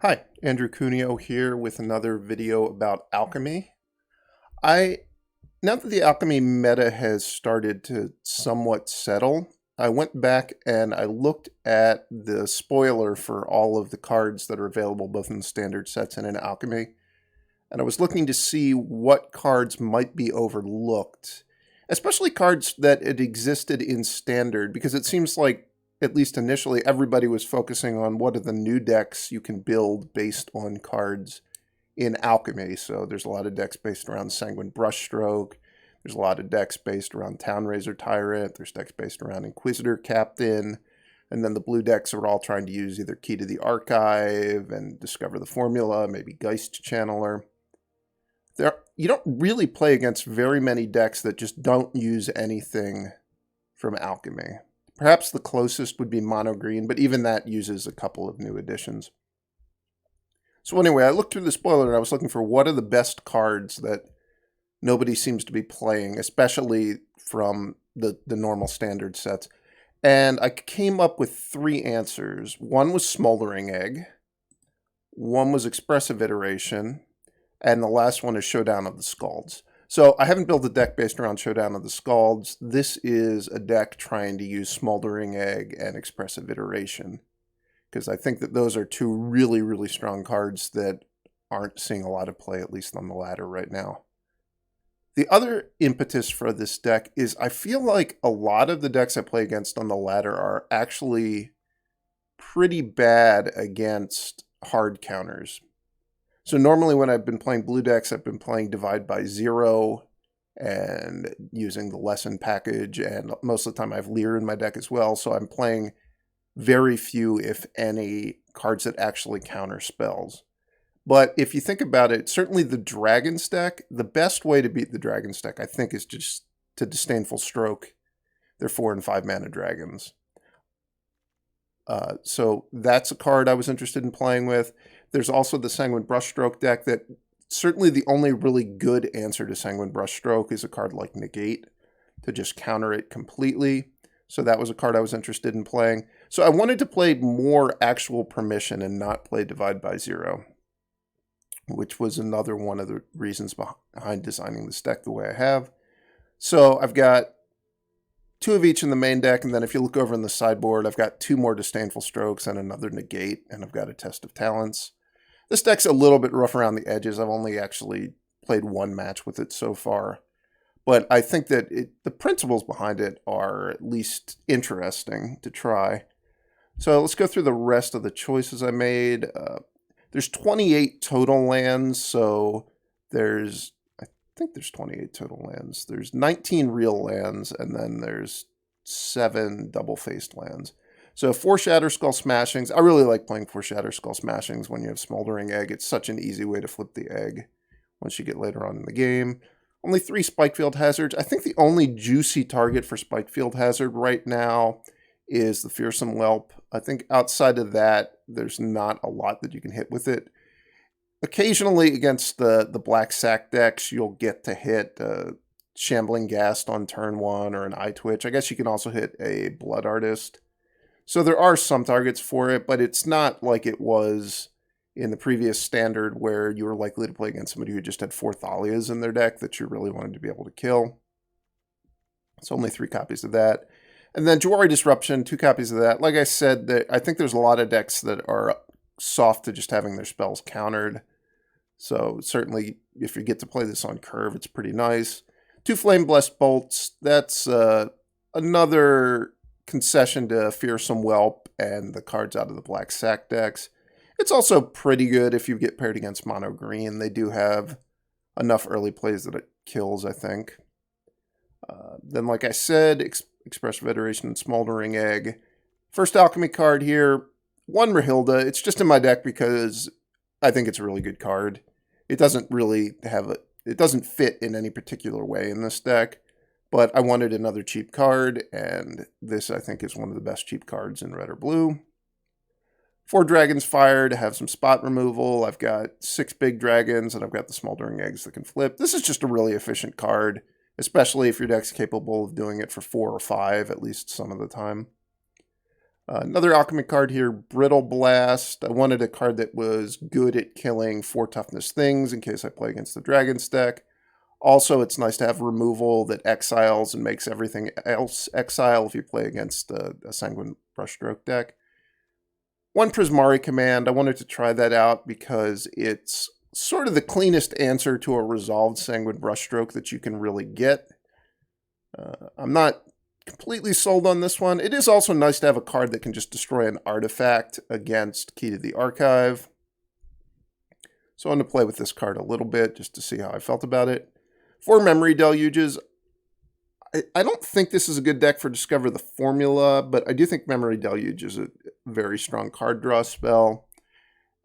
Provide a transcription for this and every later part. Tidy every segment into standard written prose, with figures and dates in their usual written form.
Hi, Andrew Cuneo here with another video about Alchemy. Now that the Alchemy meta has started to somewhat settle, I went back and I looked at the spoiler for all of the cards that are available both in the standard sets and in Alchemy, and I was looking to see what cards might be overlooked, especially cards that had existed in standard, because it seems like at least initially, everybody was focusing on what are the new decks you can build based on cards in Alchemy. So there's a lot of decks based around Sanguine Brushstroke. There's a lot of decks based around Townraiser Tyrant. There's decks based around Inquisitor Captain. And then the blue decks are all trying to use either Key to the Archive and Discover the Formula, maybe Geist Channeler. You don't really play against very many decks that just don't use anything from Alchemy. Perhaps the closest would be Mono Green, but even that uses a couple of new additions. So anyway, I looked through the spoiler and I was looking for what are the best cards that nobody seems to be playing, especially from the normal standard sets. And I came up with three answers. One was Smoldering Egg, one was Expressive Iteration, and the last one is Showdown of the Scalds. So I haven't built a deck based around Showdown of the Scalds. This is a deck trying to use Smoldering Egg and Expressive Iteration, because I think that those are two really, really strong cards that aren't seeing a lot of play, at least on the ladder right now. The other impetus for this deck is I feel like a lot of the decks I play against on the ladder are actually pretty bad against hard counters. So normally when I've been playing blue decks, I've been playing Divide by Zero and using the Lesson package, and most of the time I have Leer in my deck as well, so I'm playing very few, if any, cards that actually counter spells. But if you think about it, certainly the Dragon's deck, the best way to beat the Dragon's deck, I think, is just to Disdainful Stroke their 4 and 5 mana dragons. So that's a card I was interested in playing with. There's also the Sanguine Brushstroke deck that certainly the only really good answer to Sanguine Brushstroke is a card like Negate to just counter it completely. So that was a card I was interested in playing. So I wanted to play more actual permission and not play Divide by Zero, which was another one of the reasons behind designing this deck the way I have. So I've got 2 of each in the main deck, and then if you look over in the sideboard, I've got 2 more Disdainful Strokes and another Negate, and I've got a Test of Talents. This deck's a little bit rough around the edges. I've only actually played 1 match with it so far. But I think that the principles behind it are at least interesting to try. So let's go through the rest of the choices I made. There's 28 total lands, so I think there's 28 total lands. There's 19 real lands, and then there's 7 double-faced lands. So 4 Shatterskull Smashings. I really like playing 4 Shatterskull Smashings when you have Smoldering Egg. It's such an easy way to flip the egg once you get later on in the game. Only 3 Spikefield Hazards. I think the only juicy target for Spikefield Hazard right now is the Fearsome Whelp. I think outside of that, there's not a lot that you can hit with it. Occasionally against the black sack decks, you'll get to hit Shambling Ghast on turn 1 or an Eye Twitch. I guess you can also hit a Blood Artist. So there are some targets for it, but it's not like it was in the previous standard where you were likely to play against somebody who just had 4 Thalias in their deck that you really wanted to be able to kill. It's only 3 copies of that. And then Jwari Disruption, 2 copies of that. Like I said, I think there's a lot of decks that are soft to just having their spells countered. So certainly if you get to play this on curve, it's pretty nice. 2 Flame Blessed Bolts. That's another concession to Fearsome Whelp and the cards out of the black sack decks. It's also pretty good if you get paired against Mono Green. They do have enough early plays that it kills, I think. Then, like I said, Expressive Iteration and Smoldering Egg. First Alchemy card here, 1 Rahilda. It's just in my deck because I think it's a really good card. It doesn't really it doesn't fit in any particular way in this deck, but I wanted another cheap card, and this I think is one of the best cheap cards in red or blue. 4 Dragons Fire to have some spot removal. I've got 6 big dragons, and I've got the Smoldering Eggs that can flip. This is just a really efficient card, especially if your deck's capable of doing it for 4 or 5, at least some of the time. Another Alchemy card here, Brittle Blast. I wanted a card that was good at killing 4 toughness things in case I play against the Dragon's deck. Also, it's nice to have removal that exiles and makes everything else exile if you play against a Sanguine Brushstroke deck. 1 Prismari Command. I wanted to try that out because it's sort of the cleanest answer to a resolved Sanguine Brushstroke that you can really get. I'm not completely sold on this one. It is also nice to have a card that can just destroy an artifact against Key to the Archive. So I wanted to play with this card a little bit just to see how I felt about it. 4 Memory Deluges. I don't think this is a good deck for Discover the Formula, but I do think Memory Deluge is a very strong card draw spell.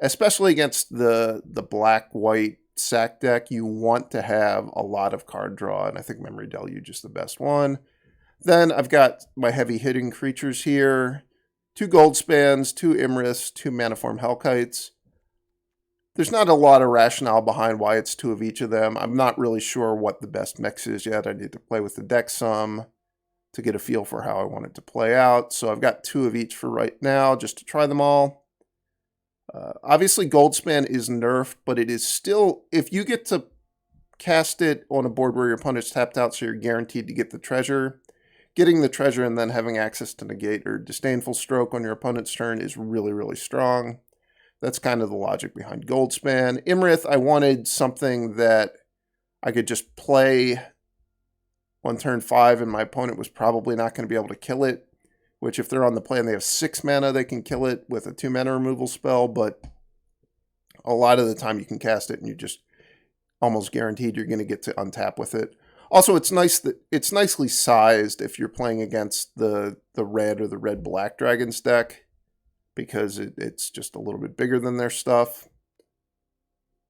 Especially against the black-white sack deck, you want to have a lot of card draw, and I think Memory Deluge is the best one. Then I've got my heavy hitting creatures here. 2 Goldspans, 2 Iymriths, 2 Manaform Hellkites. There's not a lot of rationale behind why it's 2 of each of them. I'm not really sure what the best mix is yet. I need to play with the deck some to get a feel for how I want it to play out. So I've got 2 of each for right now just to try them all. Obviously, Goldspan is nerfed, but it is still, if you get to cast it on a board where your opponent's tapped out so you're guaranteed to get the treasure, getting the treasure and then having access to Negate or Disdainful Stroke on your opponent's turn is really, really strong. That's kind of the logic behind Goldspan. Iymrith, I wanted something that I could just play on turn 5 and my opponent was probably not going to be able to kill it. Which if they're on the play and they have 6 mana, they can kill it with a 2 mana removal spell, but a lot of the time you can cast it and you're just almost guaranteed you're going to get to untap with it. Also, it's nice that it's nicely sized if you're playing against the red or the red-black Dragons deck, because it's just a little bit bigger than their stuff.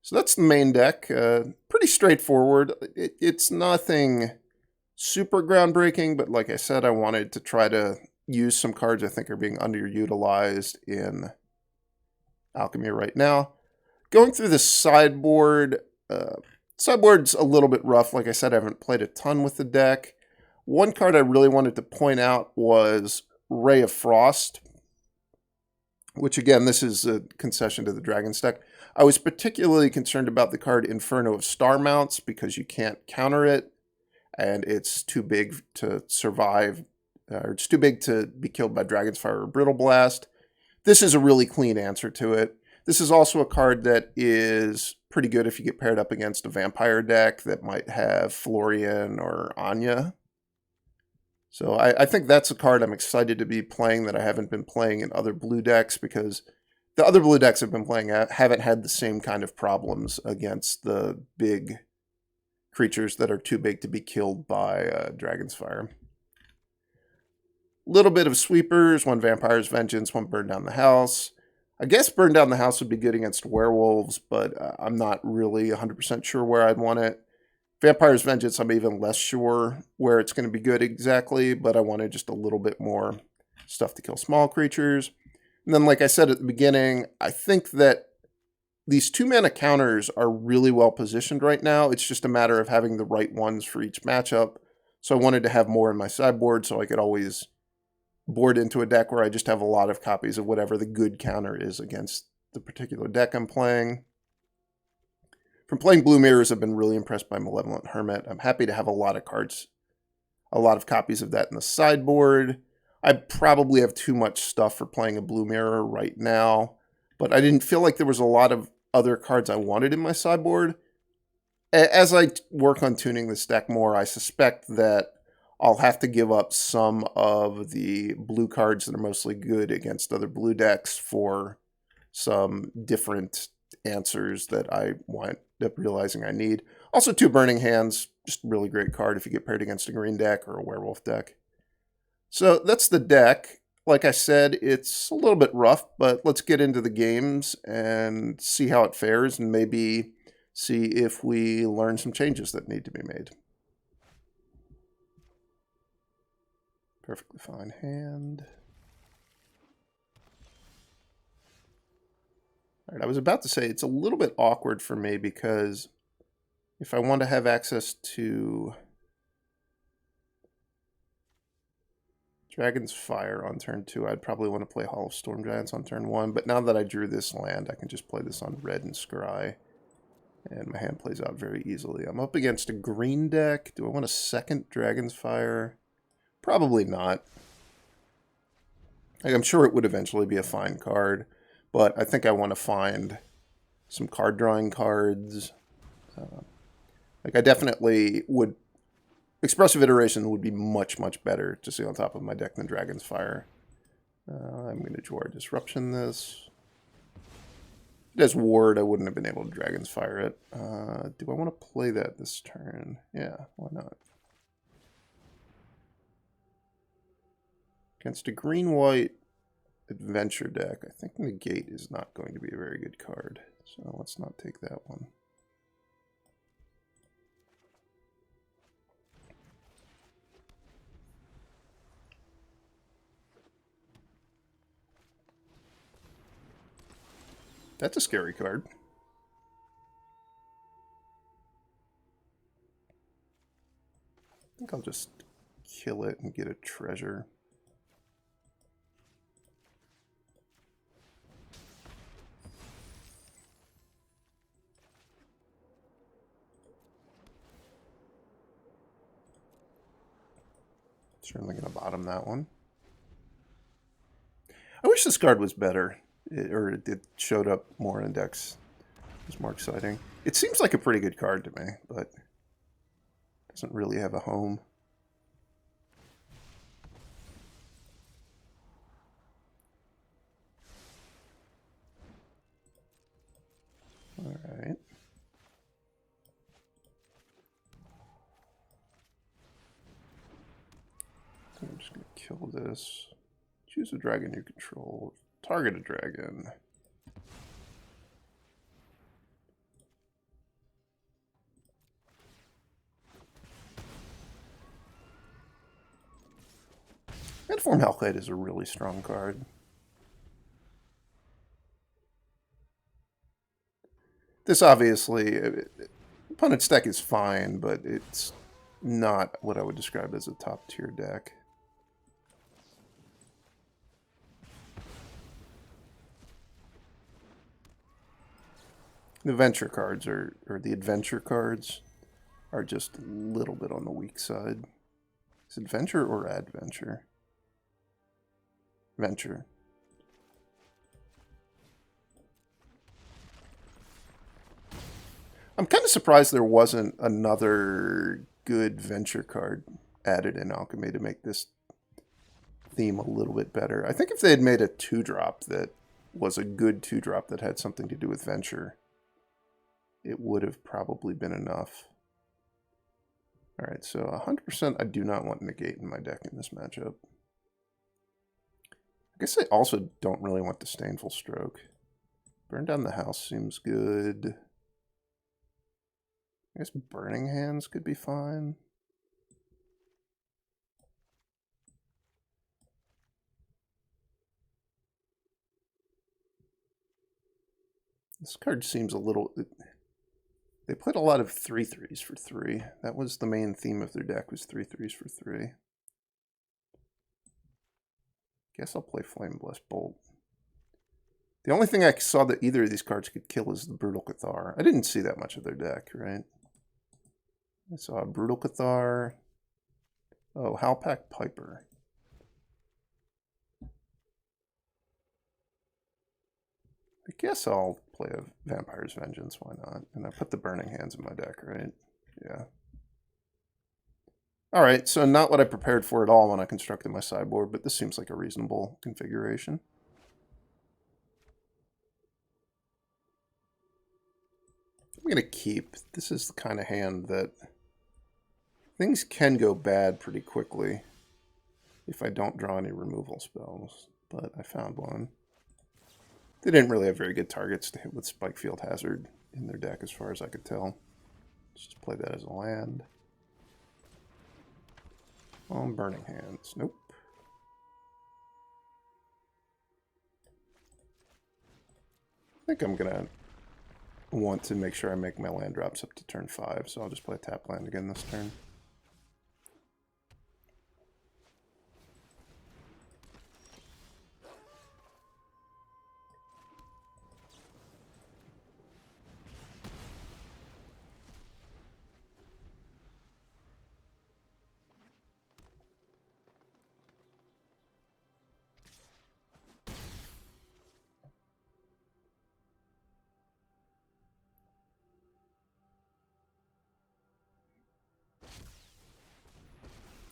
So that's the main deck. Pretty straightforward. It's nothing super groundbreaking, but like I said, I wanted to try to use some cards I think are being underutilized in Alchemy right now. Going through the sideboard, sideboard's a little bit rough. Like I said, I haven't played a ton with the deck. One card I really wanted to point out was Ray of Frost, which again, this is a concession to the Dragon's deck. I was particularly concerned about the card Inferno of Star Mounts because you can't counter it, and it's too big to survive. Or it's too big to be killed by Dragon's Fire or Brittle Blast. This is a really clean answer to it. This is also a card that is pretty good if you get paired up against a vampire deck that might have Florian or Anya. So I think that's a card I'm excited to be playing that I haven't been playing in other blue decks, because the other blue decks I've been playing haven't had the same kind of problems against the big creatures that are too big to be killed by Dragon's Fire. Little bit of sweepers, 1 Vampire's Vengeance, 1 Burn Down the House. I guess Burn Down the House would be good against werewolves, but I'm not really 100% sure where I'd want it. Vampire's Vengeance, I'm even less sure where it's going to be good exactly, but I wanted just a little bit more stuff to kill small creatures. And then, like I said at the beginning, I think that these 2-mana counters are really well positioned right now. It's just a matter of having the right ones for each matchup. So I wanted to have more in my sideboard so I could always board into a deck where I just have a lot of copies of whatever the good counter is against the particular deck I'm playing. From playing Blue Mirrors, I've been really impressed by Malevolent Hermit. I'm happy to have a lot of cards, a lot of copies of that in the sideboard. I probably have too much stuff for playing a Blue Mirror right now, but I didn't feel like there was a lot of other cards I wanted in my sideboard. As I work on tuning this deck more, I suspect that I'll have to give up some of the blue cards that are mostly good against other blue decks for some different answers that I wind up realizing I need. Also, 2 Burning Hands, just a really great card if you get paired against a green deck or a werewolf deck. So that's the deck. Like I said, it's a little bit rough, but let's get into the games and see how it fares and maybe see if we learn some changes that need to be made. Perfectly fine hand. All right, I was about to say it's a little bit awkward for me because if I want to have access to Dragon's Fire on turn 2. I'd probably want to play Hall of Storm Giants on turn 1, but now that I drew this land, I can just play this on red and scry. And my hand plays out very easily. I'm up against a green deck. Do I want a second Dragon's Fire? Probably not. Like, I'm sure it would eventually be a fine card, but I think I want to find some card drawing cards. Like, I definitely would... Expressive Iteration would be much, much better to see on top of my deck than Dragon's Fire. I'm going to Jwari Disruption this. If it has Ward, I wouldn't have been able to Dragon's Fire it. Do I want to play that this turn? Yeah, why not? Against a green-white adventure deck, I think Negate is not going to be a very good card. So let's not take that one. That's a scary card. I think I'll just kill it and get a treasure. Certainly going to bottom that one. I wish this card was better. It showed up more in decks. It was more exciting. It seems like a pretty good card to me, but doesn't really have a home. Alright. I'm just going to kill this. Choose a dragon you control. Target a dragon. Manaform Hellkite is a really strong card. This obviously, opponent's deck is fine, but it's not what I would describe as a top tier deck. The venture cards or the adventure cards are just a little bit on the weak side. Is it venture or adventure? Venture. I'm kind of surprised there wasn't another good venture card added in Alchemy to make this theme a little bit better. I think if they had made a 2-drop that was a good 2-drop that had something to do with venture, it would have probably been enough. Alright, so 100% I do not want Negate in my deck in this matchup. I guess I also don't really want Disdainful Stroke. Burn Down the House seems good. I guess Burning Hands could be fine. This card seems a little... They played a lot of 3/3s for 3. That was the main theme of their deck, was 3/3s for 3. Guess I'll play Flame Blessed Bolt. The only thing I saw that either of these cards could kill is the Brutal Cathar. I didn't see that much of their deck, right? I saw a Brutal Cathar. Oh, Halpak Piper. I guess I'll play a Vampire's Vengeance, why not? And I put the Burning Hands in my deck, right? Yeah. Alright, so not what I prepared for at all when I constructed my sideboard, but this seems like a reasonable configuration. I'm going to keep. This is the kind of hand that things can go bad pretty quickly if I don't draw any removal spells, but I found one. They didn't really have very good targets to hit with Spikefield Hazard in their deck as far as I could tell. Let's just play that as a land. Oh, Burning Hands. Nope. I think I'm going to want to make sure I make my land drops up to turn 5, so I'll just play tap land again this turn.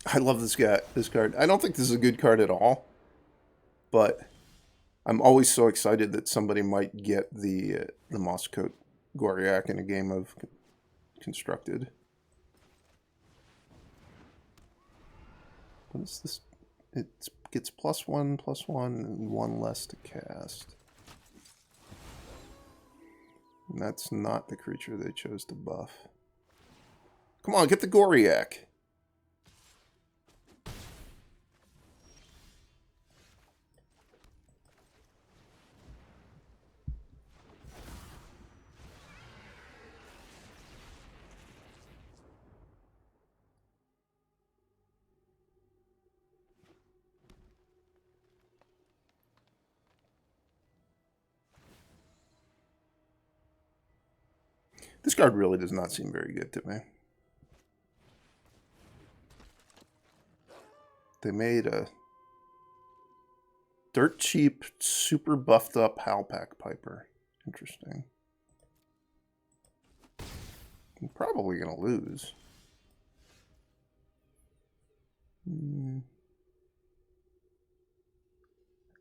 I love this guy. This card. I don't think this is a good card at all, but I'm always so excited that somebody might get the Mosscoat Goriak in a game of Constructed. What is this? It gets +1/+1 and 1 less to cast. And that's not the creature they chose to buff. Come on, get the Goriak. This card really does not seem very good to me. They made a dirt cheap, super buffed up Howlpack Piper. Interesting. I'm probably going to lose. I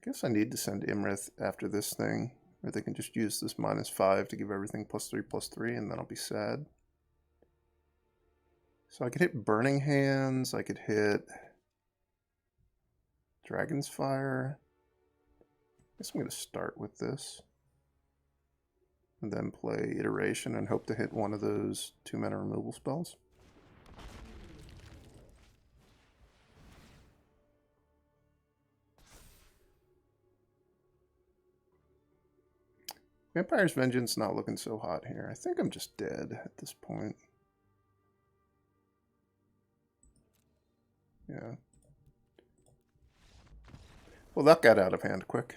guess I need to send Iymrith after this thing. Or they can just use this -5 to give everything +3/+3, and then I'll be sad. So I could hit Burning Hands, I could hit Dragon's Fire. I guess I'm going to start with this. And then play Iteration and hope to hit one of those 2-mana removal spells. Vampire's Vengeance not looking so hot here. I think I'm just dead at this point. Yeah. Well, that got out of hand quick.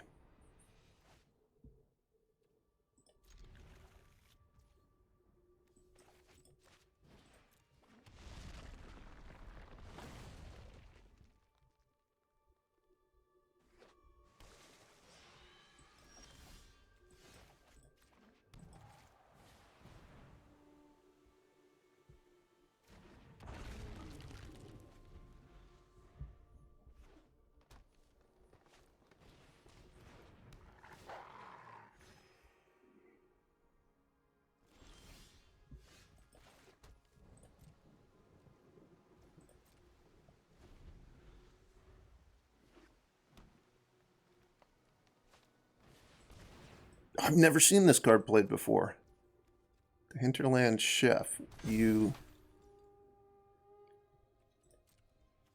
I've never seen this card played before. The Hinterland Chef. You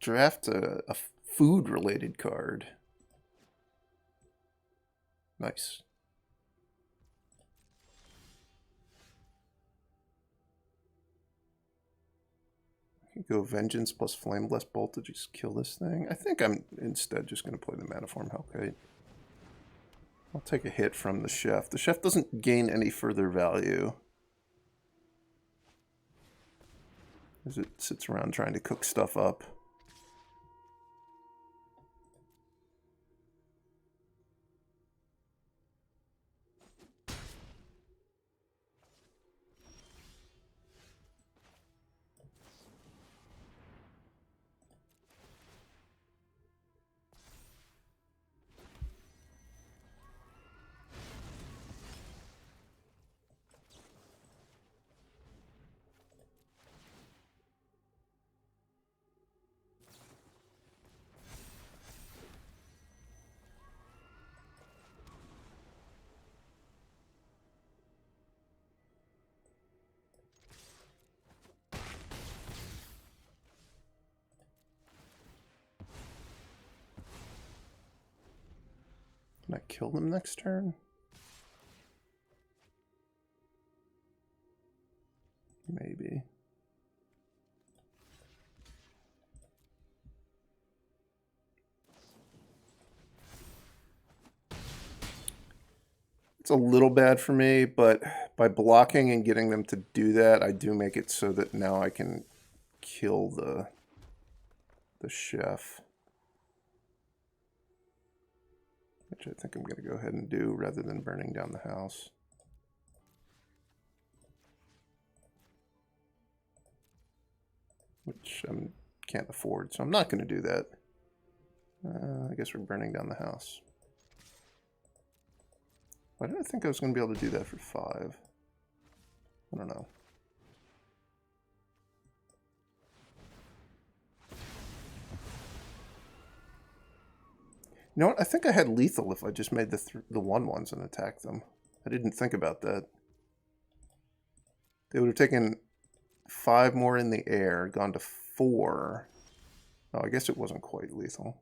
draft a food-related card. Nice. I can go Vengeance plus Flameless Bolt to just kill this thing. I think I'm instead just going to play the Manaform Hellkite. I'll take a hit from the Chef. The Chef doesn't gain any further value, as it sits around trying to cook stuff up. Can I kill them next turn? Maybe. It's a little bad for me, but by blocking and getting them to do that, I do make it so that now I can kill the Chef. Which I think I'm going to go ahead and do rather than burning down the house. Which I'm can't afford, so I'm not going to do that. I guess we're burning down the house. Why did I think I was going to be able to do that for 5? I don't know. You know what? I think I had lethal if I just made the 1/1s and attacked them. I didn't think about that. They would have taken 5 more in the air, gone to 4. Oh, I guess it wasn't quite lethal.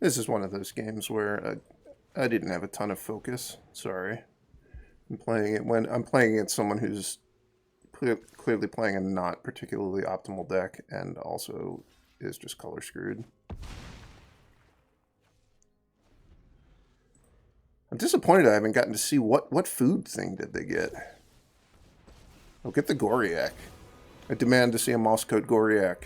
This is one of those games where I didn't have a ton of focus. Sorry. I'm playing against someone who's clearly playing a not particularly optimal deck and also is just color screwed. I'm disappointed I haven't gotten to see what food thing did they get. Oh, get the Goriak. I demand to see a Moss Coat Goriak.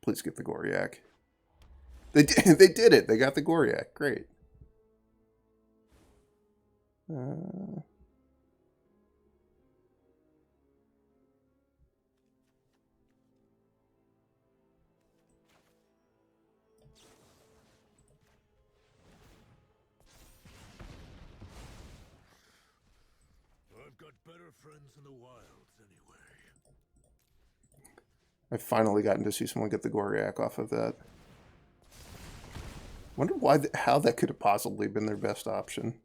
Please get the Goriak. They did it. They got the Goriak. Great. I've got better friends in the wilds anyway. I've finally gotten to see someone get the Goriak off of that. Wonder why, how that could have possibly been their best option.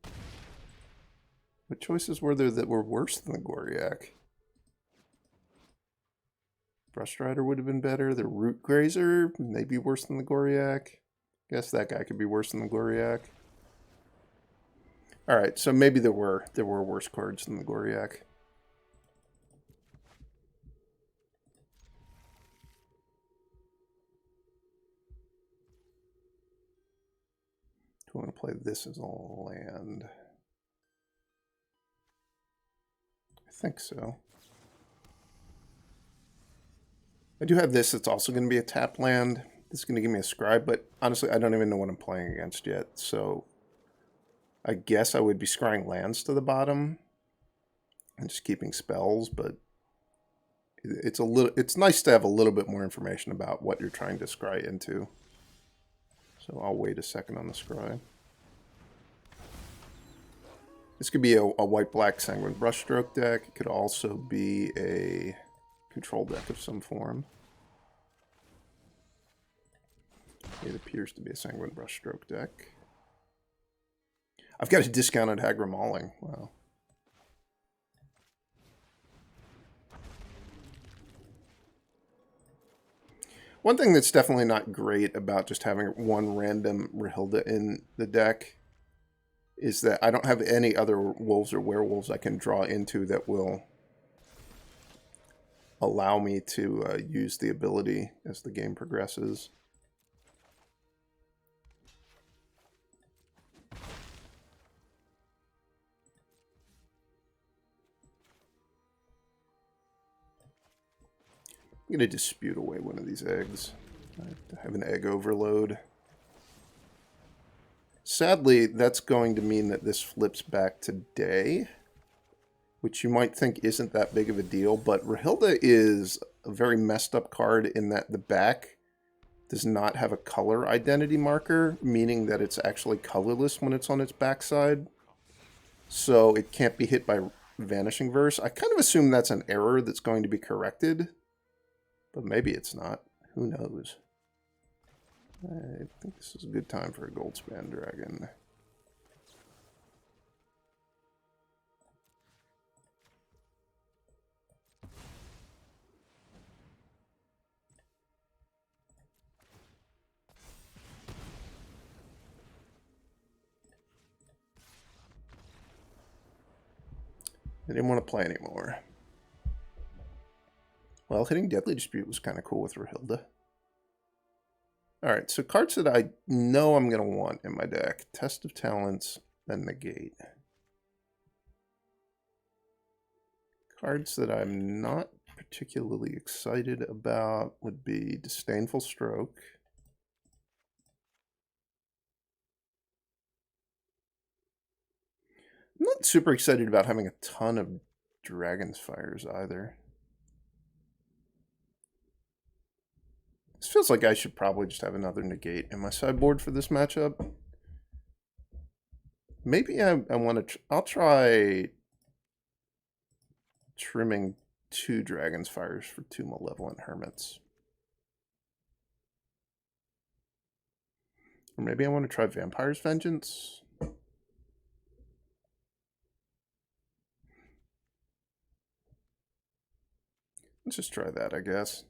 What choices were there that were worse than the Goriak? Brushrider would have been better. The Root Grazer, maybe worse than the Goriak. Guess that guy could be worse than the Goriak. All right, so maybe there were worse cards than the Goriak. Do I want to play this as a land? I think so. I do have this that's also going to be a tap land. This is going to give me a scribe, but honestly, I don't even know what I'm playing against yet. So I guess I would be scrying lands to the bottom and just keeping spells, but it's nice to have a little bit more information about what you're trying to scry into. So I'll wait a second on the scry. This could be a white-black Sanguine Brushstroke deck. It could also be a control deck of some form. It appears to be a Sanguine Brushstroke deck. I've got a discounted Hagra Mauling. Wow. One thing that's definitely not great about just having one random Rahilda in the deck is that I don't have any other wolves or werewolves I can draw into that will allow me to use the ability as the game progresses. I'm going to dispute away one of these eggs. I have an egg overload. Sadly, that's going to mean that this flips back to day, which you might think isn't that big of a deal, but Rahilda is a very messed up card in that the back does not have a color identity marker, meaning that it's actually colorless when it's on its backside. So it can't be hit by Vanishing Verse. I kind of assume that's an error that's going to be corrected. But maybe it's not. Who knows? I think this is a good time for a Goldspan Dragon. I didn't want to play anymore. Well, hitting Deadly Dispute was kind of cool with Rahilda. Alright, so cards that I know I'm going to want in my deck. Test of Talents, then Negate. Cards that I'm not particularly excited about would be Disdainful Stroke. I'm not super excited about having a ton of Dragon's Fires either. This feels like I should probably just have another Negate in my sideboard for this matchup. Maybe I want to... I'll try trimming 2 Dragon's Fires for 2 Malevolent Hermits. Or maybe I want to try Vampire's Vengeance. Let's just try that, I guess.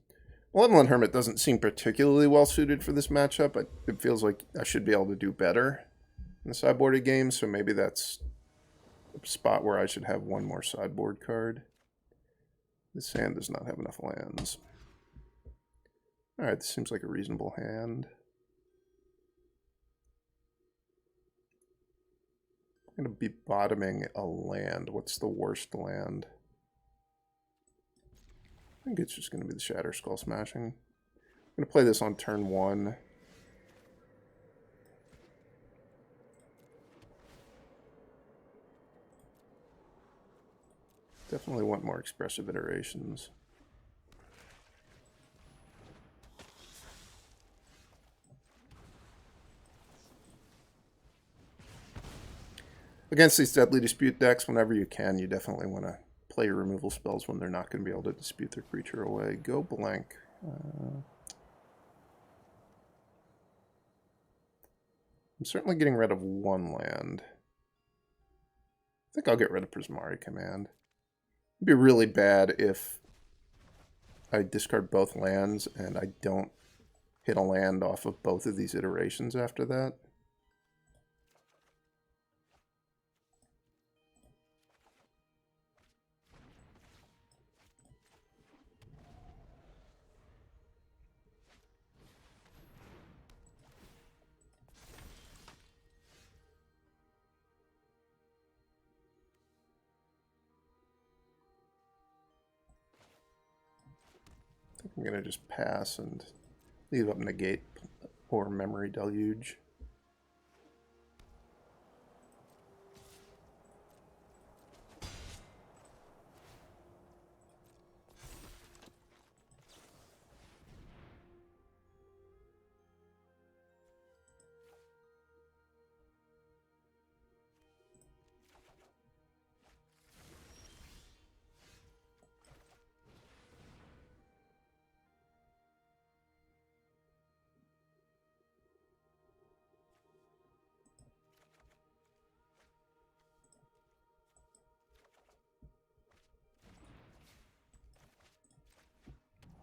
Malevolent Hermit doesn't seem particularly well suited for this matchup. It feels like I should be able to do better in the sideboarded game, so maybe that's a spot where I should have one more sideboard card. This hand does not have enough lands. Alright, this seems like a reasonable hand. I'm going to be bottoming a land. What's the worst land? I think it's just going to be the Shatterskull Smashing. I'm going to play this on turn 1. Definitely want more Expressive Iterations. Against these Deadly Dispute decks, whenever you can, you definitely want to play your removal spells when they're not going to be able to dispute their creature away. Go blank. I'm certainly getting rid of 1 land. I think I'll get rid of Prismari Command. It'd be really bad if I discard both lands and I don't hit a land off of both of these iterations after that. I'm going to just pass and leave up Negate or Memory Deluge.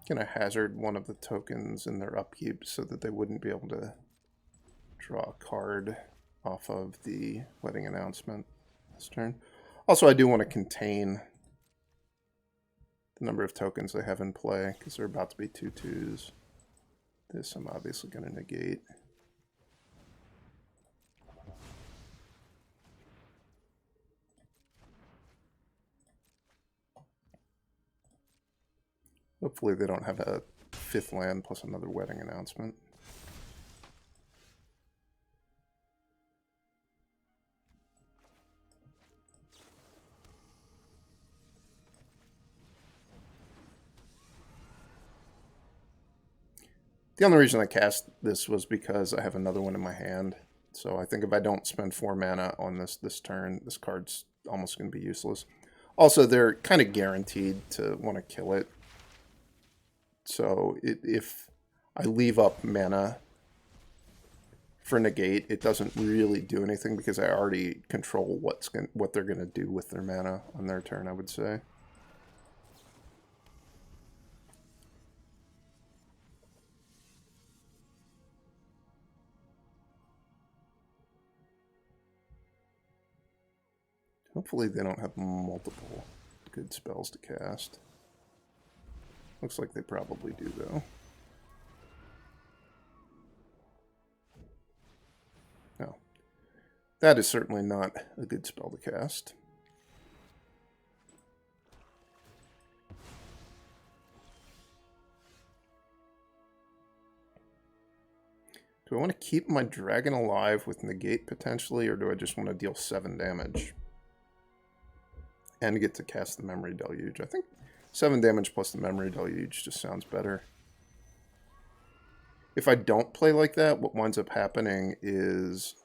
Gonna hazard one of the tokens in their upkeep so that they wouldn't be able to draw a card off of the wedding announcement this turn. Also, I do want to contain the number of tokens they have in play because they're about to be 2/2s. This I'm obviously going to negate. Hopefully they don't have a 5th land plus another wedding announcement. The only reason I cast this was because I have another one in my hand. So I think if I don't spend 4 mana on this turn, this card's almost going to be useless. Also, they're kind of guaranteed to want to kill it. So if I leave up mana for Negate, it doesn't really do anything because I already control what they're going to do with their mana on their turn, I would say. Hopefully they don't have multiple good spells to cast. Looks like they probably do, though. That is certainly not a good spell to cast. Do I want to keep my dragon alive with Negate potentially, or do I just want to deal 7 damage? And get to cast the Memory Deluge. I think 7 damage plus the Memory Deluge just sounds better. If I don't play like that, what winds up happening is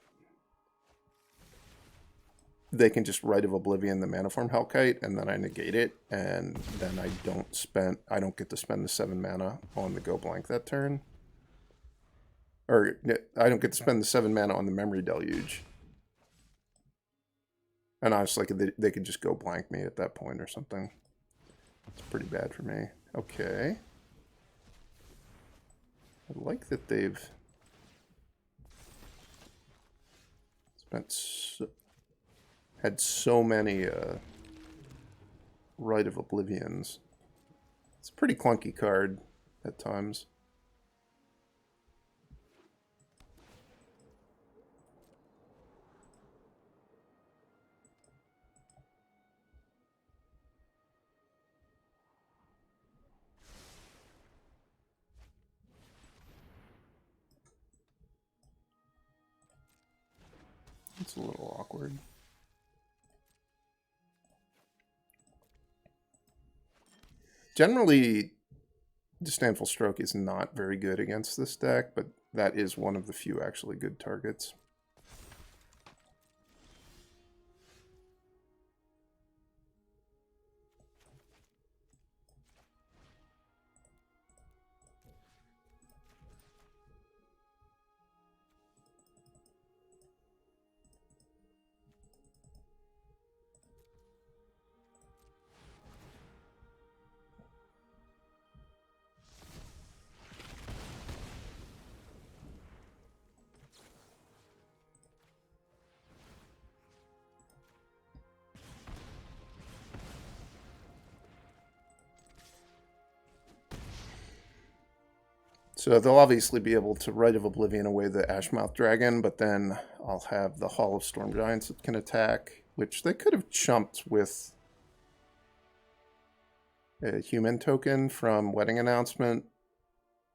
they can just Rite of Oblivion the Manaform Hellkite, and then I negate it, and then I don't get to spend the 7 mana on the go blank that turn. Or I don't get to spend the 7 mana on the Memory Deluge. And I was like, they could just go blank me at that point or something. It's pretty bad for me. Okay. I like that they've had so many Rite of Oblivions. It's a pretty clunky card at times. It's a little awkward. Generally, Disdainful Stroke is not very good against this deck, but that is one of the few actually good targets. So they'll obviously be able to Rite of Oblivion away the Ashmouth Dragon, but then I'll have the Hall of Storm Giants that can attack, which they could have chumped with a human token from Wedding Announcement,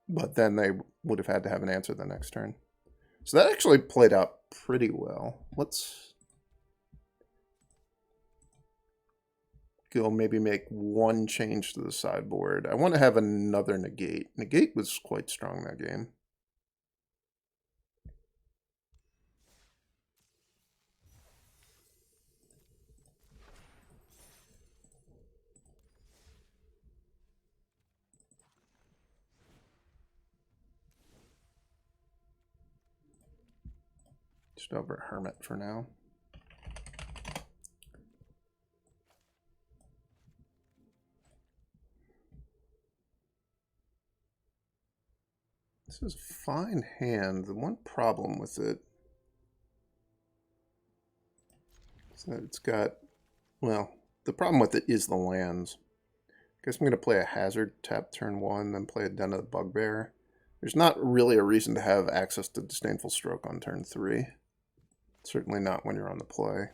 but then they would have had to have an answer the next turn. So that actually played out pretty well. Let's go maybe make one change to the sideboard. I want to have another Negate. Negate was quite strong that game. Just over Hermit for now. This is a fine hand. The one problem with it is that it's got, well, the problem with it is the lands. I guess I'm going to play a Hazard, tap turn 1, then play a Den of the Bugbear. There's not really a reason to have access to Disdainful Stroke on turn 3. Certainly not when you're on the play.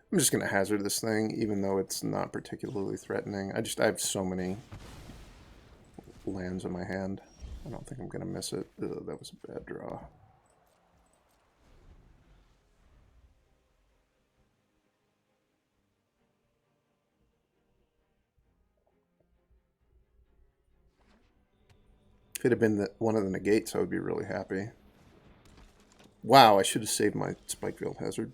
I'm just going to hazard this thing, even though it's not particularly threatening. I have so many lands in my hand. I don't think I'm going to miss it. Ugh, that was a bad draw. If it had been one of the negates, I would be really happy. Wow, I should have saved my Spikefield Hazard.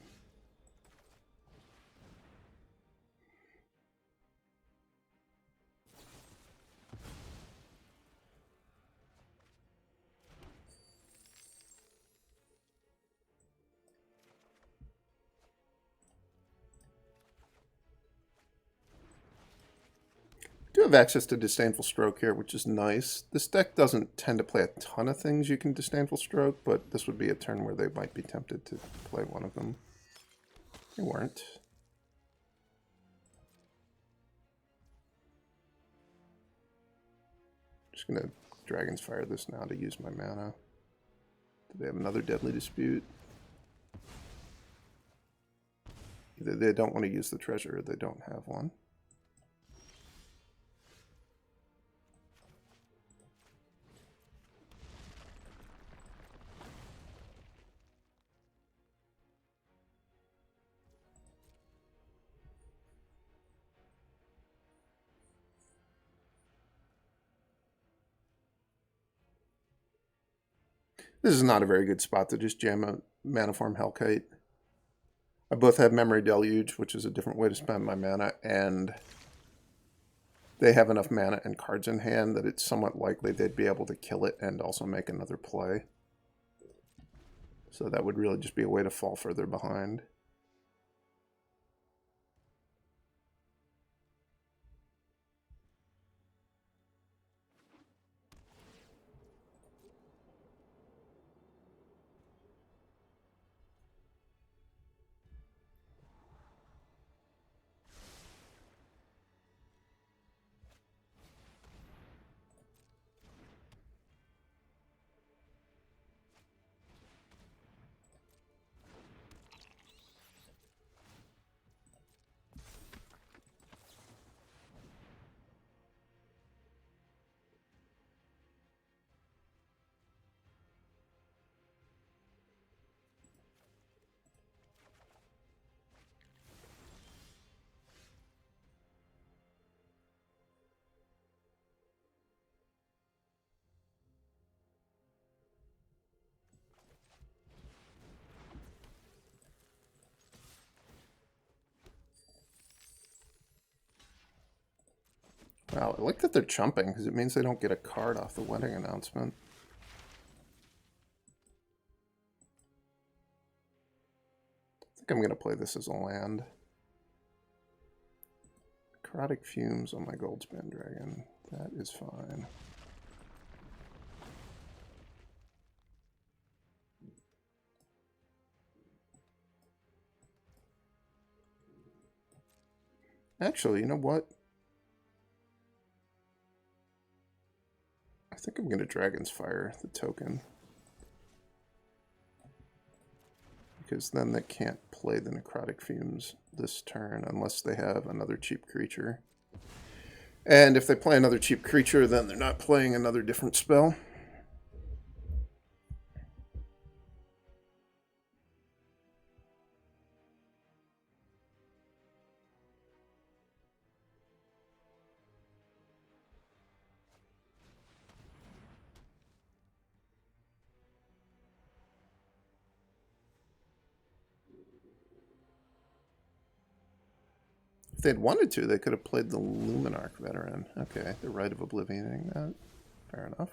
have access to Disdainful Stroke here, which is nice. This deck doesn't tend to play a ton of things you can Disdainful Stroke, but this would be a turn where they might be tempted to play one of them. They weren't. Just going to Dragon's Fire this now to use my mana. Do they have another Deadly Dispute? Either they don't want to use the treasure or they don't have one. This is not a very good spot to just jam a Manaform Hellkite. I both have Memory Deluge, which is a different way to spend my mana, and they have enough mana and cards in hand that it's somewhat likely they'd be able to kill it and also make another play. So that would really just be a way to fall further behind. Wow, I like that they're chumping, because it means they don't get a card off the wedding announcement. I think I'm going to play this as a land. Necrotic Fumes on my Goldspan Dragon. That is fine. Actually, you know what? I think I'm going to Dragon's Fire the token. Because then they can't play the Necrotic Fumes this turn unless they have another cheap creature. And if they play another cheap creature, then they're not playing another different spell. If they'd wanted to, they could have played the Luminarch Veteran. Okay, the Rite of Oblivioning that. Fair enough.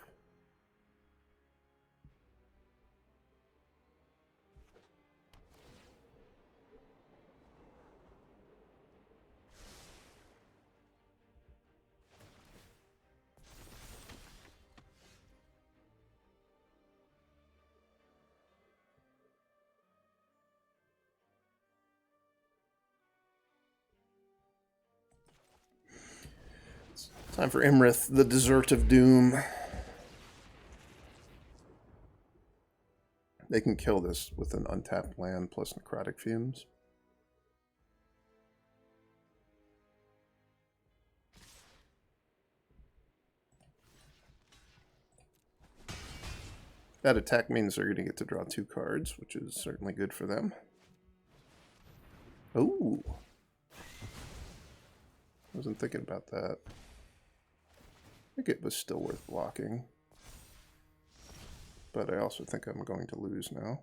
Time for Iymrith, the Desert of Doom. They can kill this with an untapped land plus Necrotic Fumes. That attack means they're going to get to draw 2 cards, which is certainly good for them. Ooh. Wasn't thinking about that. I think it was still worth blocking. But I also think I'm going to lose now.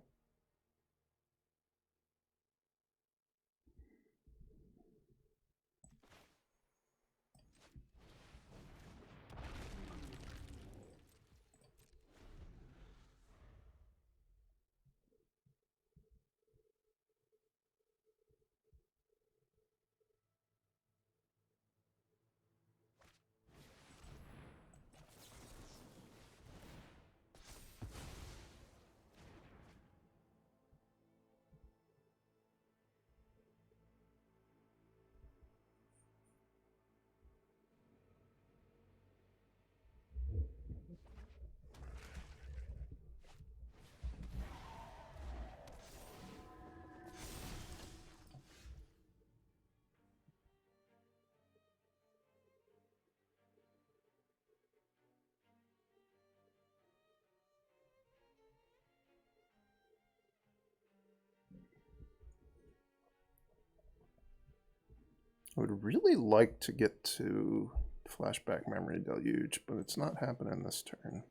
I would really like to get to Flashback Memory Deluge, but it's not happening this turn.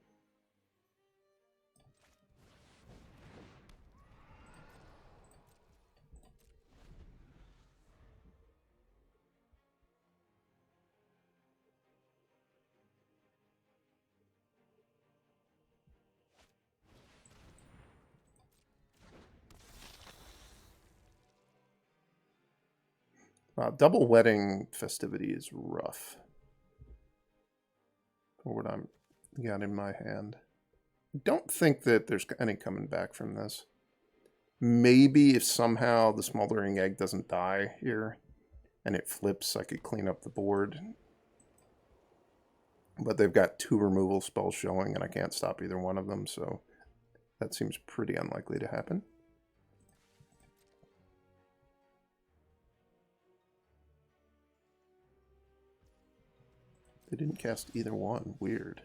Wow, double wedding festivity is rough. For what I'm got in my hand. I don't think that there's any coming back from this. Maybe if somehow the Smoldering Egg doesn't die here and it flips, I could clean up the board. But they've got 2 removal spells showing and I can't stop either one of them, so that seems pretty unlikely to happen. They didn't cast either one. Weird.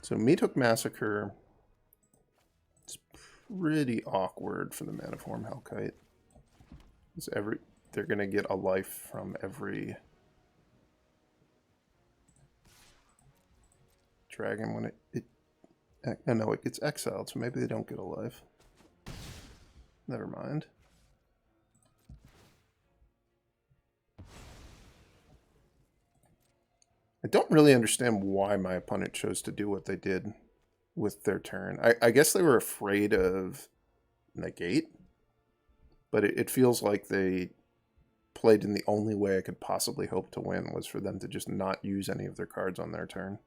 So Meathook Massacre. It's pretty awkward for the Manaform Hellkite. They're going to get a life from every dragon when it gets exiled, so maybe they don't get a life. Never mind. I don't really understand why my opponent chose to do what they did with their turn. I guess they were afraid of Negate, but it feels like they played in the only way I could possibly hope to win was for them to just not use any of their cards on their turn.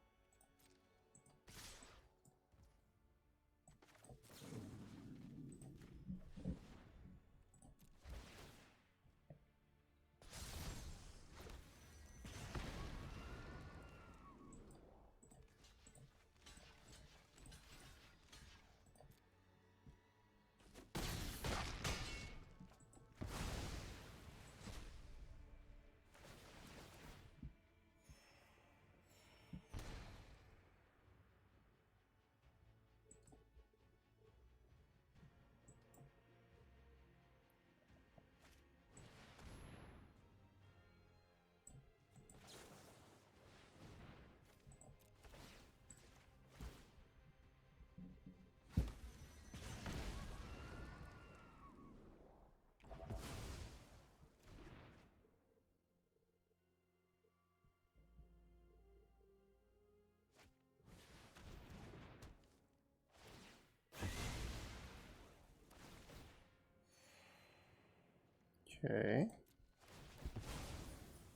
Okay.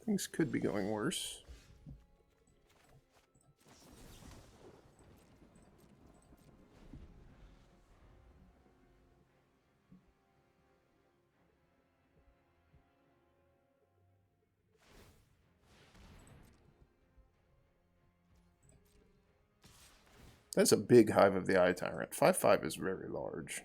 Things could be going worse. That's a big Hive of the Eye Tyrant. 5/5 is very large.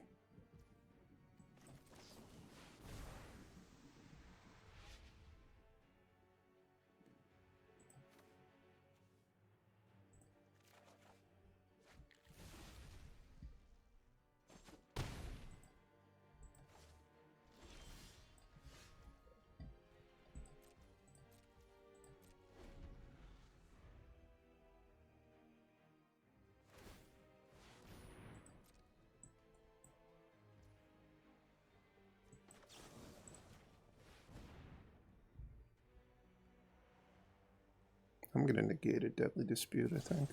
I'm going to negate a Deadly Dispute, I think.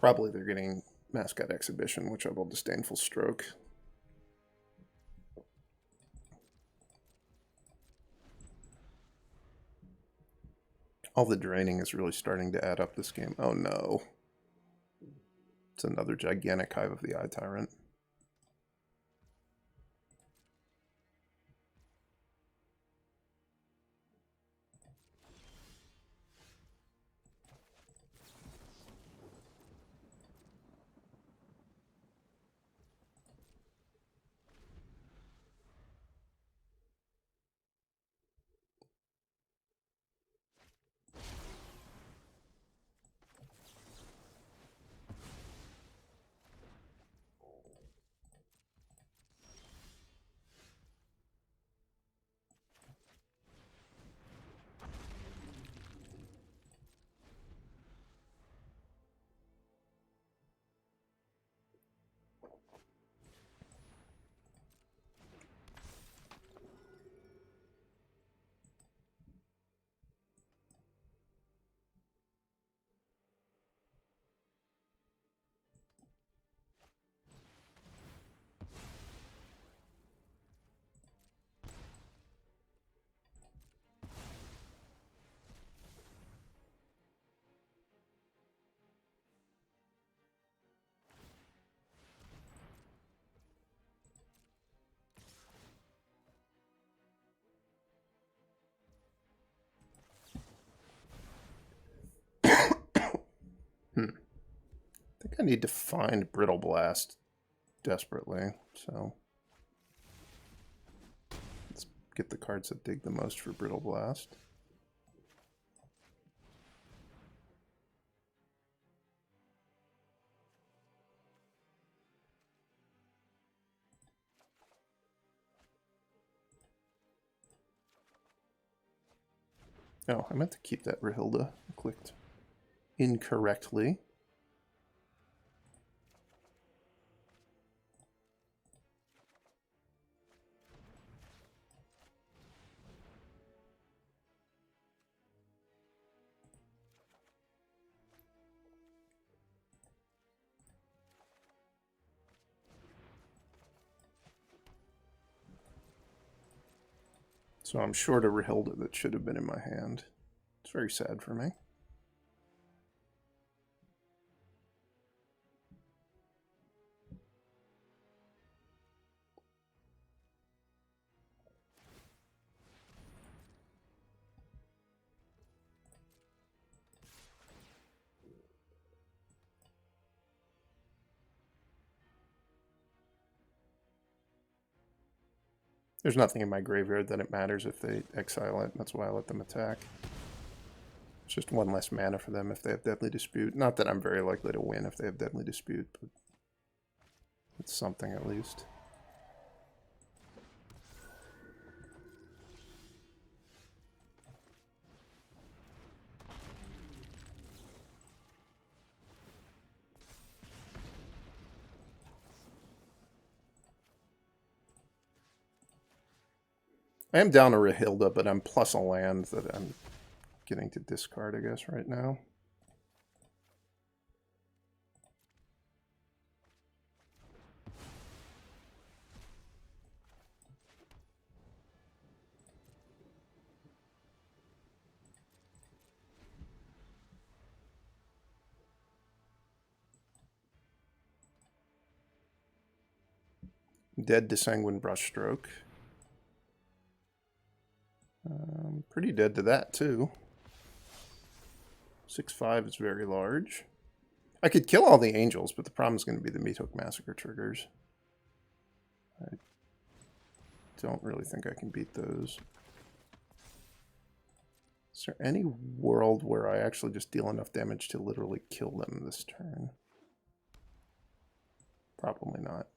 Probably they're getting Mascot Exhibition, which I will Disdainful Stroke. All the draining is really starting to add up this game. Oh no. It's another gigantic Hive of the Eye Tyrant. I think I need to find Brittle Blast desperately, so let's get the cards that dig the most for Brittle Blast. Oh, I meant to keep that Rahilda. I clicked incorrectly. So I'm short a Rahilda that should have been in my hand. It's very sad for me. There's nothing in my graveyard that it matters if they exile it. That's why I let them attack. It's just one less mana for them if they have Deadly Dispute. Not that I'm very likely to win if they have Deadly Dispute, but it's something at least. I am down a Rahilda, but I'm plus a land that I'm getting to discard, I guess, right now. Dead to Sanguine Brushstroke. Pretty dead to that, too. 6/5 is very large. I could kill all the angels, but the problem is going to be the Meathook Massacre triggers. I don't really think I can beat those. Is there any world where I actually just deal enough damage to literally kill them this turn? Probably not.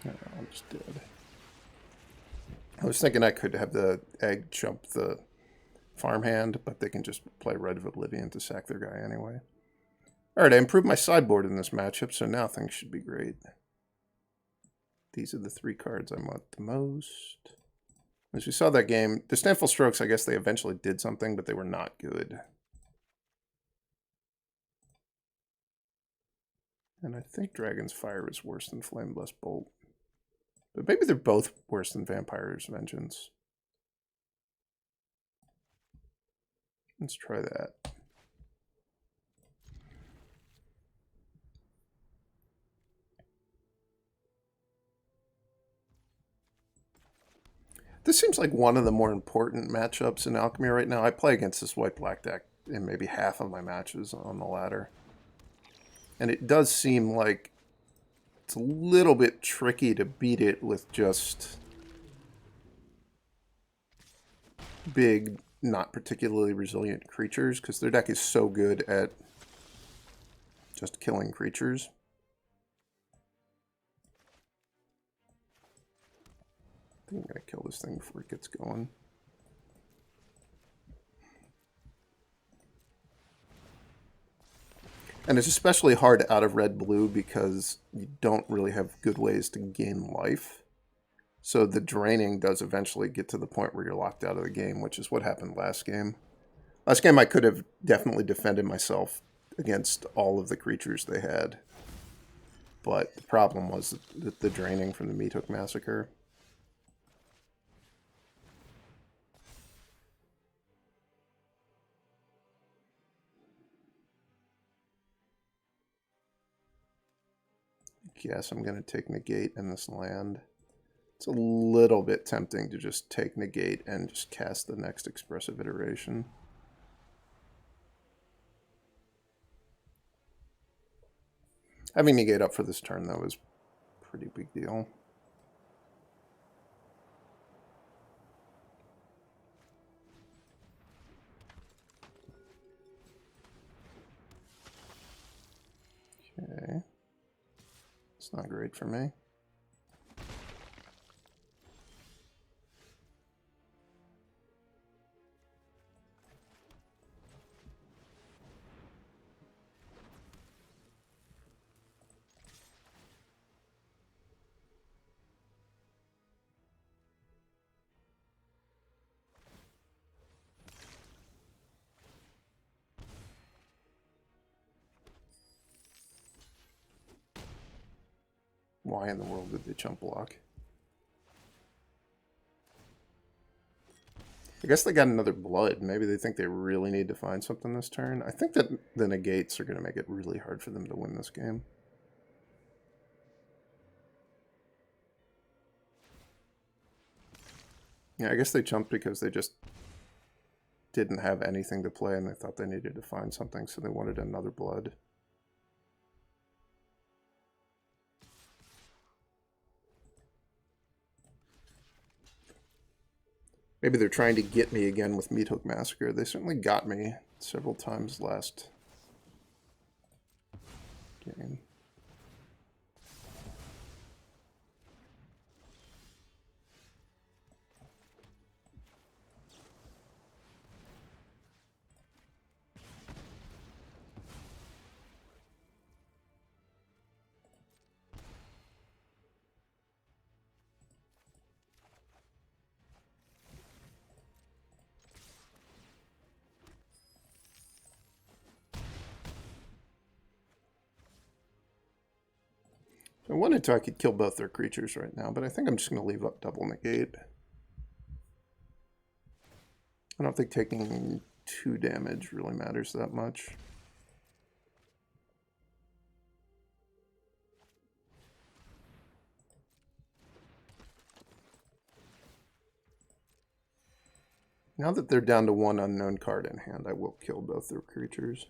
No, I'm just dead. I was thinking I could have the egg jump the farmhand, but they can just play Red of Oblivion to sack their guy anyway. Alright, I improved my sideboard in this matchup, so now things should be great. These are the 3 cards I want the most. As we saw that game, Disdainful Strokes, I guess they eventually did something, but they were not good. And I think Dragon's Fire is worse than Flameless Bolt. But maybe they're both worse than Vampire's Vengeance. Let's try that. This seems like one of the more important matchups in Alchemy right now. I play against this white-black deck in maybe half of my matches on the ladder. And it does seem like it's a little bit tricky to beat it with just big, not particularly resilient creatures, because their deck is so good at just killing creatures. I think I'm going to kill this thing before it gets going. And it's especially hard out of red-blue because you don't really have good ways to gain life. So the draining does eventually get to the point where you're locked out of the game, which is what happened last game. Last game I could have definitely defended myself against all of the creatures they had. But the problem was the draining from the Meat Hook Massacre. Yes, I'm going to take Negate in this land. It's a little bit tempting to just take Negate and just cast the next Expressive Iteration. Having Negate up for this turn, though, is a pretty big deal. Okay. It's not great for me. Why in the world did they jump block? I guess they got another blood. Maybe they think they really need to find something this turn. I think that the negates are going to make it really hard for them to win this game. Yeah, I guess they jumped because they just didn't have anything to play and they thought they needed to find something, so they wanted another blood. Maybe they're trying to get me again with Meat Hook Massacre. They certainly got me several times last game. I wanted to, I could kill both their creatures right now, but I think I'm just going to leave up double negate. I don't think taking 2 damage really matters that much. Now that they're down to 1 unknown card in hand, I will kill both their creatures.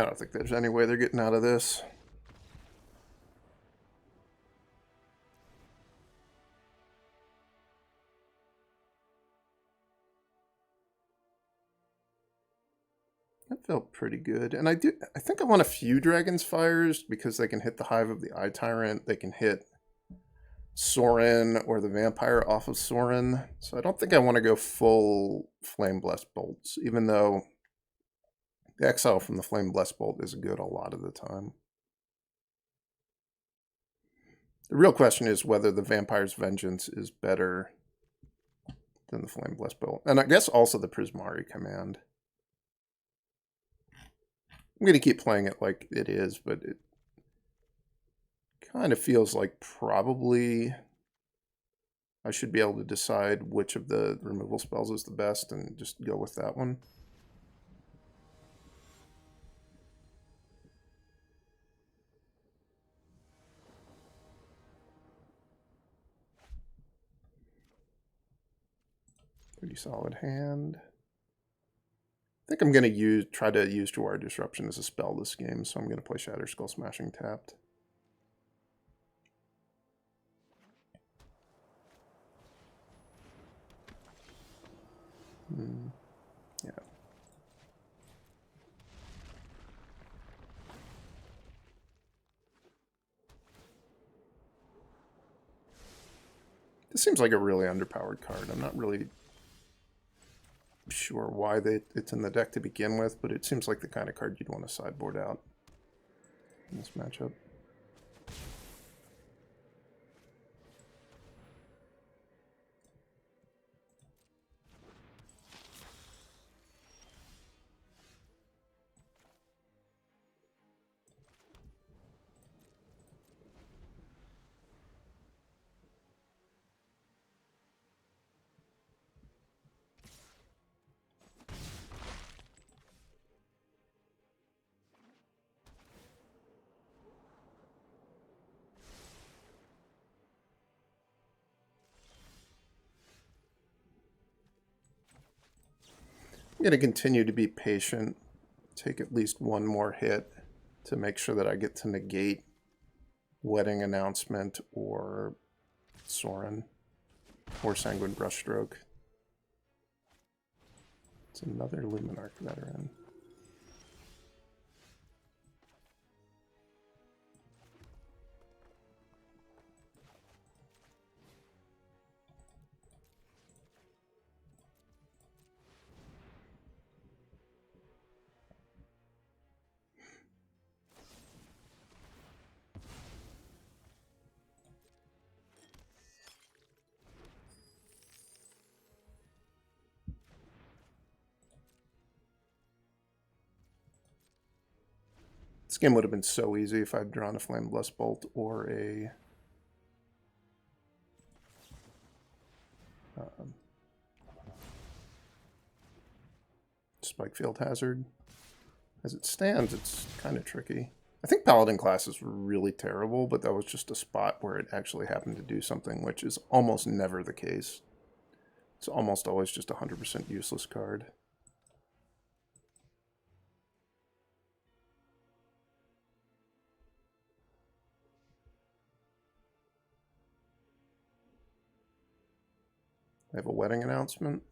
I don't think there's any way they're getting out of this. That felt pretty good. And I think I want a few Dragon's Fires because they can hit the Hive of the Eye Tyrant. They can hit Sorin or the Vampire off of Sorin. So I don't think I want to go full Flame Blessed Bolts, even though the exile from the Flame Blessed Bolt is good a lot of the time. The real question is whether the Vampire's Vengeance is better than the Flame Blessed Bolt. And I guess also the Prismari Command. I'm going to keep playing it like it is, but it kind of feels like probably I should be able to decide which of the removal spells is the best and just go with that one. Pretty solid hand. I think I'm going to try to use Jwari Disruption as a spell this game, so I'm going to play Shatterskull Smashing tapped. Yeah. This seems like a really underpowered card. I'm not really sure why it's in the deck to begin with, but it seems like the kind of card you'd want to sideboard out in this matchup. I'm going to continue to be patient, take at least one more hit to make sure that I get to negate Wedding Announcement or Sorin or Sanguine Brushstroke. It's another Luminarch Veteran. This game would have been so easy if I'd drawn a Flame Blessed Bolt or a Spikefield Hazard. As it stands, it's kind of tricky. I think Paladin class is really terrible, but that was just a spot where it actually happened to do something, which is almost never the case. It's almost always just a 100% useless card. I have a Wedding Announcement.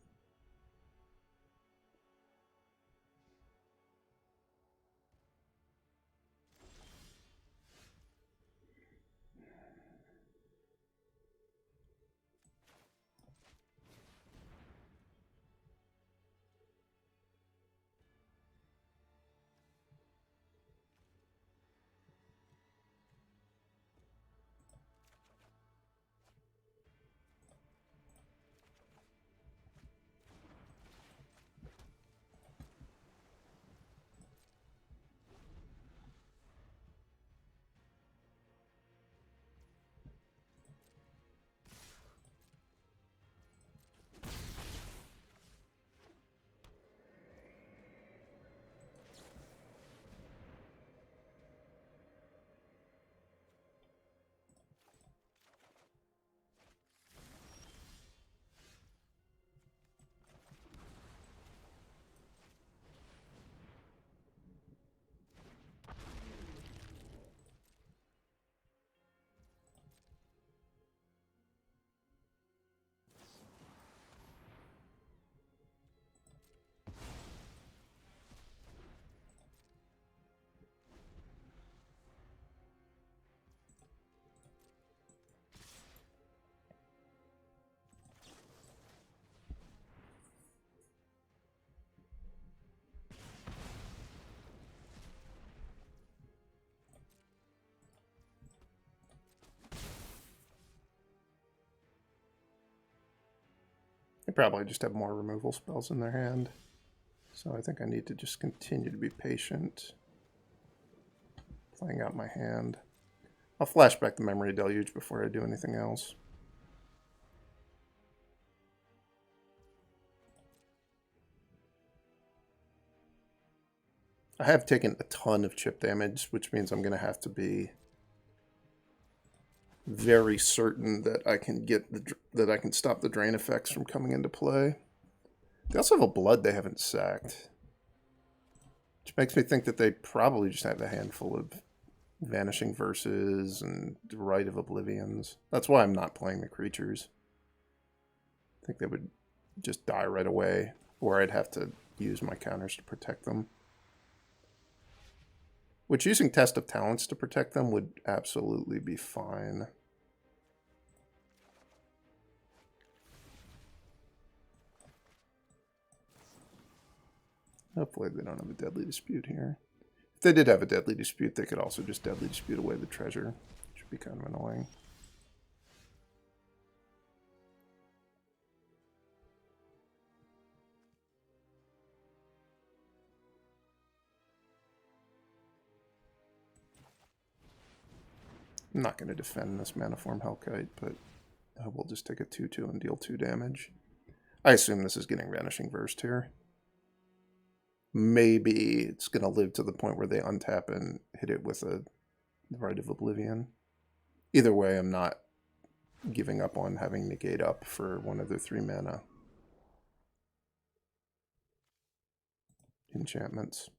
They probably just have more removal spells in their hand. So I think I need to just continue to be patient. Playing out my hand. I'll flash back the Memory Deluge before I do anything else. I have taken a ton of chip damage, which means I'm going to have to be very certain that I can stop the drain effects from coming into play. They also have a blood they haven't sacked, which makes me think that they probably just have a handful of Vanishing Verses and Rite of Oblivions. That's why I'm not playing the creatures. I think they would just die right away, or I'd have to use my counters to protect them. Which using Test of Talents to protect them would absolutely be fine. Hopefully they don't have a Deadly Dispute here. If they did have a Deadly Dispute, they could also just Deadly Dispute away the treasure, which would be kind of annoying. I'm not going to defend this Manaform Hellkite, but I will just take a 2/2 and deal 2 damage. I assume this is getting Vanishing Versed here. Maybe it's going to live to the point where they untap and hit it with a Rite of Oblivion. Either way, I'm not giving up on having Negate up for one of their 3 mana enchantments.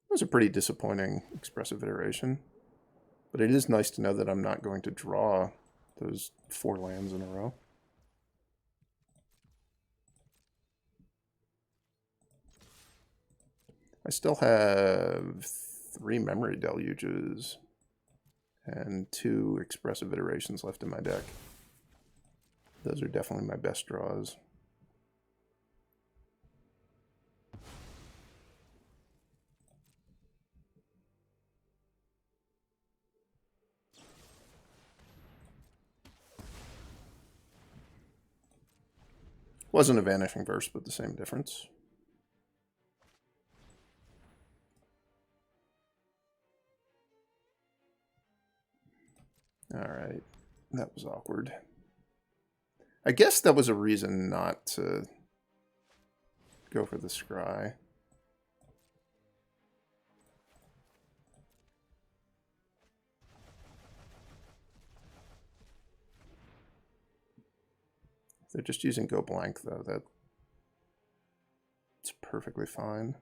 That was a pretty disappointing Expressive Iteration, but it is nice to know that I'm not going to draw those 4 lands in a row. I still have 3 Memory Deluges and 2 Expressive Iterations left in my deck. Those are definitely my best draws. Wasn't a Vanishing Verse, but the same difference. Alright, that was awkward. I guess that was a reason not to go for the Scry. If they're just using Go Blank, though, that's perfectly fine.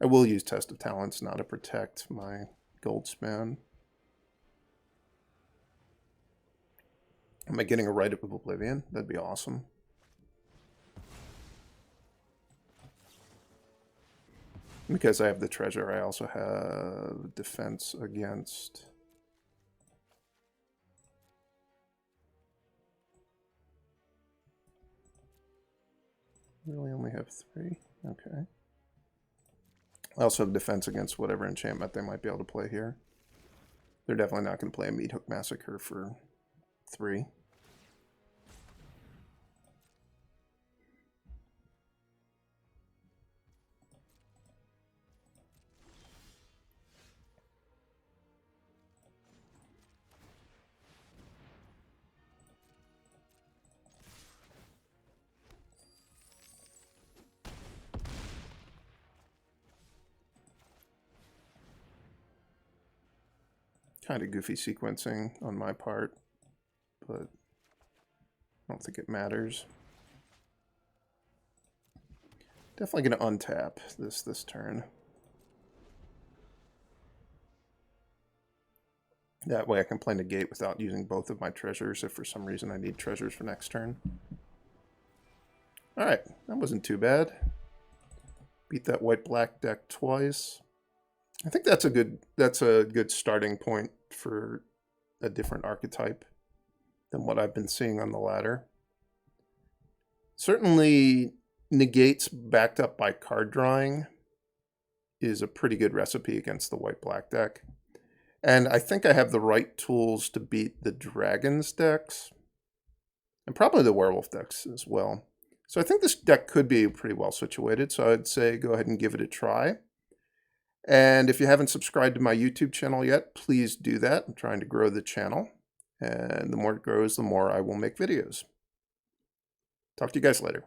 I will use Test of Talents now to protect my Goldspan. Am I getting a Rite of Oblivion? That'd be awesome. Because I have the treasure, I also have defense against... Really only have 3? Okay. I also have defense against whatever enchantment they might be able to play here. They're definitely not going to play a Meat Hook Massacre for 3. Kind of goofy sequencing on my part, but I don't think it matters. Definitely going to untap this turn. That way I can play Negate without using both of my treasures if for some reason I need treasures for next turn. Alright, that wasn't too bad. Beat that white-black deck twice. I think that's a good starting point for a different archetype than what I've been seeing on the ladder. Certainly, Negates backed up by card drawing is a pretty good recipe against the white-black deck. And I think I have the right tools to beat the Dragons decks, and probably the Werewolf decks as well. So I think this deck could be pretty well situated, so I'd say go ahead and give it a try. And if you haven't subscribed to my YouTube channel yet, please do that. I'm trying to grow the channel, and the more it grows, the more I will make videos. Talk to you guys later.